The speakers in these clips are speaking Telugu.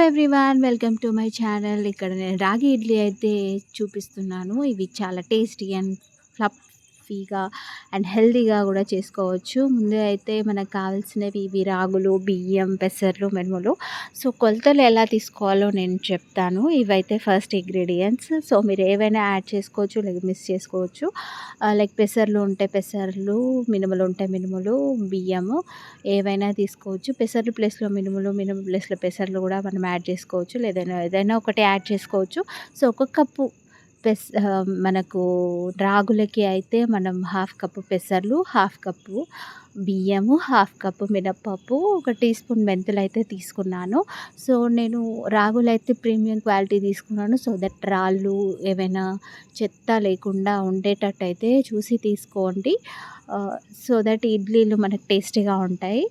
Everyone, welcome to my channel. ఇక్కడ నేను రాగి ఇడ్లీ అయితే చూపిస్తున్నాను. ఇవి చాలా టేస్టీ అండ్ ఫ్లఫీగా అండ్ హెల్తీగా కూడా చేసుకోవచ్చు. ముందు అయితే మనకు కావాల్సినవి ఇవి రాగులు, బియ్యం, పెసర్లు, మినుములు. సో కొలతలు ఎలా తీసుకోవాలో నేను చెప్తాను. ఇవైతే ఫస్ట్ ఇంగ్రీడియంట్స్. సో మీరు ఏవైనా యాడ్ చేసుకోవచ్చు, లేక మిస్ చేసుకోవచ్చు. లైక్ పెసర్లు ఉంటే పెసర్లు, మినుములు ఉంటే మినుములు, బియ్యము ఏవైనా తీసుకోవచ్చు. పెసర్లు ప్లేస్లో మినుములు, మినుము ప్లేస్లో పెసర్లు కూడా మనం యాడ్ చేసుకోవచ్చు. ఏదైనా ఒకటి యాడ్ చేసుకోవచ్చు. సో ఒక కప్పు మనకు రాగులకి అయితే మనం హాఫ్ కప్పు పెసర్లు, హాఫ్ కప్పు బియ్యము, హాఫ్ కప్పు మినప్పప్పు, ఒక టీ స్పూన్ మెంతులు అయితే తీసుకున్నాను. సో నేను రాగులు అయితే ప్రీమియం క్వాలిటీ తీసుకున్నాను. సో దట్ రాళ్ళు ఏవైనా చెత్త లేకుండా ఉండేటట్టు అయితే చూసి తీసుకోండి. సో దట్ ఇడ్లీలు మనకు టేస్టీగా ఉంటాయి.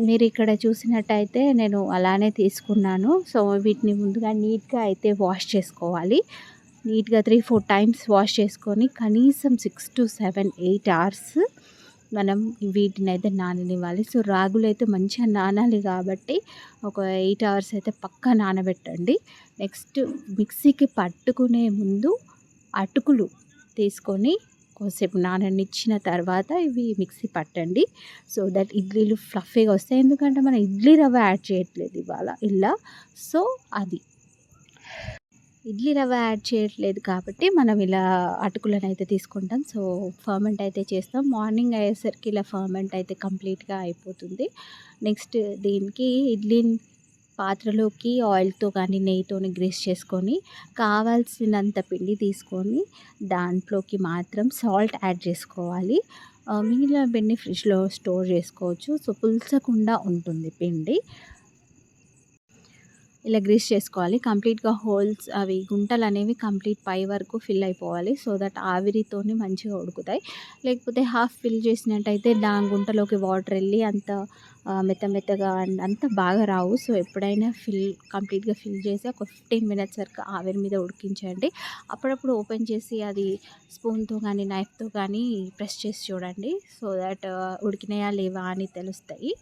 మీరు ఇక్కడ చూసినట్టయితే నేను అలానే తీసుకున్నాను. సో వీటిని ముందుగా నీట్గా అయితే వాష్ చేసుకోవాలి. నీట్గా 3-4 టైమ్స్ వాష్ చేసుకొని కనీసం 6 to 7, 8 అవర్స్ మనం వీటిని అయితే నాననివ్వాలి. సో రాగులు అయితే మంచిగా నానాలి కాబట్టి ఒక 8 అవర్స్ అయితే పక్కా నానబెట్టండి. నెక్స్ట్ మిక్సీకి పట్టుకునే ముందు అటుకులు తీసుకొని కొద్దిసేపు నాననిచ్చిన తర్వాత ఇవి మిక్సీ పట్టండి. సో దట్ ఇడ్లీలు ఫ్లఫీగా వస్తాయి. ఎందుకంటే మనం ఇడ్లీ రవ్వ యాడ్ చేయట్లేదు ఇవాళ ఇలా. సో అది ఇడ్లీ రవ్వ యాడ్ చేయట్లేదు కాబట్టి మనం ఇలా అటుకులను అయితే తీసుకుంటాం. సో ఫర్మెంట్ అయితే చేస్తాం. మార్నింగ్ అయ్యేసరికి ఇలా ఫర్మెంట్ అయితే కంప్లీట్గా అయిపోతుంది. నెక్స్ట్ దీనికి ఇడ్లీ పాత్రలోకి ఆయిల్తో కానీ నెయ్యితోని గ్రీస్ చేసుకొని కావాల్సినంత పిండి తీసుకొని దాంట్లోకి మాత్రం సాల్ట్ యాడ్ చేసుకోవాలి. మిగిలిన పిండి ఫ్రిడ్జ్లో స్టోర్ చేసుకోవచ్చు. సో పుల్సకుండా ఉంటుంది పిండి. ఇలా గ్రీస్ చేసుకోవాలి. కంప్లీట్గా హోల్స్ అవి గుంటలు అనేవి కంప్లీట్ పై వరకు ఫిల్ అయిపోవాలి. సో దట్ ఆవిరితోని మంచిగా ఉడుకుతాయి. లేకపోతే హాఫ్ ఫిల్ చేసినట్టయితే దాని గుంటలోకి వాటర్ వెళ్ళి అంత మెత్తగా అంత బాగా రావు. సో ఎప్పుడైనా కంప్లీట్గా ఫిల్ చేసి ఒక 15 మినిట్స్ వరకు ఆవిరి మీద ఉడికించండి. అప్పుడప్పుడు ఓపెన్ చేసి అది స్పూన్తో కానీ నైఫ్తో కానీ ప్రెస్ చేసి చూడండి. సో దట్ ఉడికినాయా లేవా అని తెలుస్తాయి.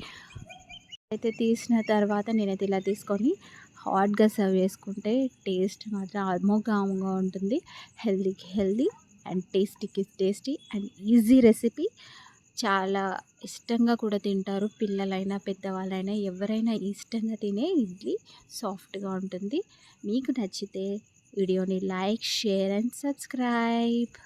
అయితే తీసిన తర్వాత నేనైతే ఇలా తీసుకొని హాట్గా సర్వ్ చేసుకుంటే టేస్ట్ మాత్రం అమోఘంగా ఉంటుంది. హెల్తీకి హెల్తీ అండ్ టేస్టీకి టేస్టీ అండ్ ఈజీ రెసిపీ. చాలా ఇష్టంగా కూడా తింటారు. పిల్లలైనా పెద్దవాళ్ళైనా ఎవరైనా ఇష్టంగా తినే ఇడ్లీ సాఫ్ట్గా ఉంటుంది. మీకు నచ్చితే వీడియోని లైక్, షేర్ అండ్ సబ్స్క్రైబ్.